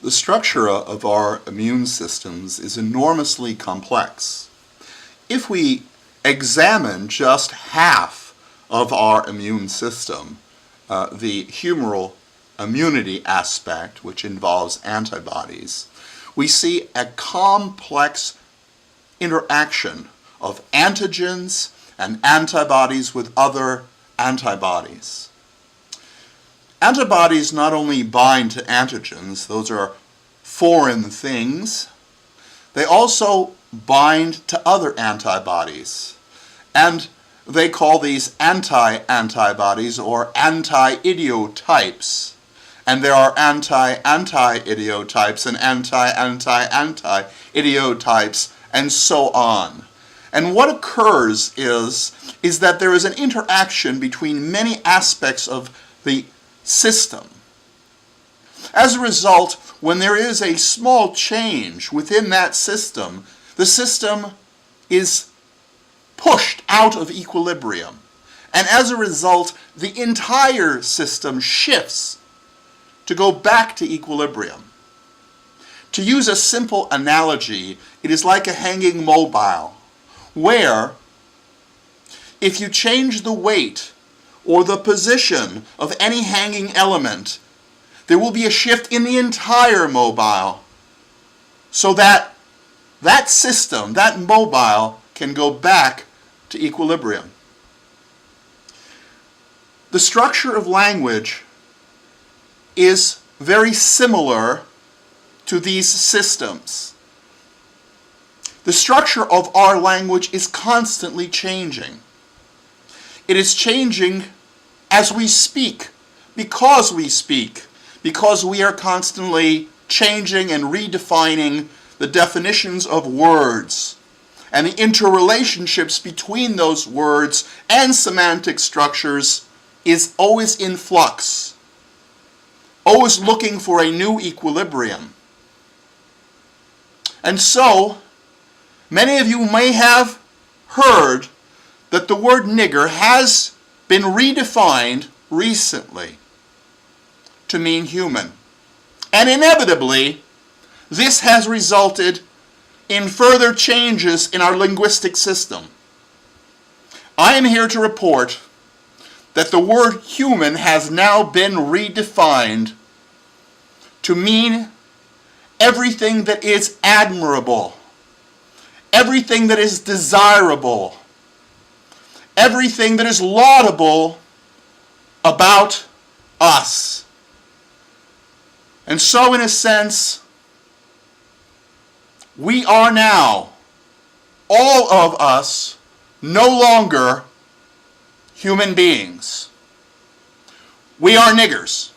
The structure of our immune systems is enormously complex. If we examine just half of our immune system, the humoral immunity aspect, which involves antibodies, we see a complex interaction of antigens and antibodies with other antibodies. Antibodies not only bind to antigens, those are foreign things, they also bind to other antibodies. And they call these anti-antibodies or anti-idiotypes. And there are anti-anti-idiotypes and anti-anti-anti-idiotypes and so on. And what occurs is that there is an interaction between many aspects of the system. As a result, when there is a small change within that system, the system is pushed out of equilibrium. And as a result, the entire system shifts to go back to equilibrium. To use a simple analogy, it is like a hanging mobile, where if you change the weight or the position of any hanging element, there will be a shift in the entire mobile, so that that system, that mobile, can go back to equilibrium. The structure of language is very similar to these systems. The structure of our language is constantly changing. It is changing as we speak, because we are constantly changing and redefining the definitions of words and the interrelationships between those words and semantic structures is always in flux, always looking for a new equilibrium. And so, many of you may have heard that the word nigger has been redefined recently to mean human. And inevitably, this has resulted in further changes in our linguistic system. I am here to report that the word human has now been redefined to mean everything that is admirable, everything that is desirable, everything that is laudable about us. And so, in a sense, we are now, all of us, no longer human beings. We are niggers.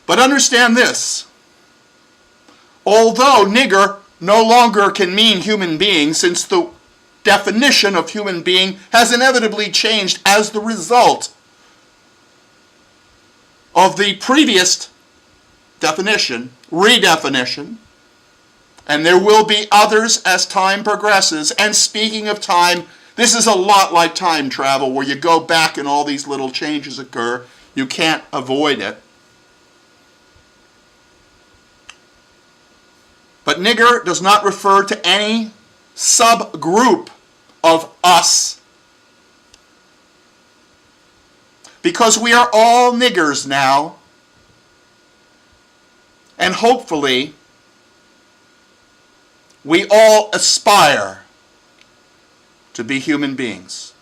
But understand this. Although nigger no longer can mean human being, since the definition of human being has inevitably changed as the result of the previous definition, redefinition, and there will be others as time progresses. And speaking of time, this is a lot like time travel, where you go back and all these little changes occur. You can't avoid it. But nigger does not refer to any subgroup of us, because we are all niggers now, and hopefully we all aspire to be human beings.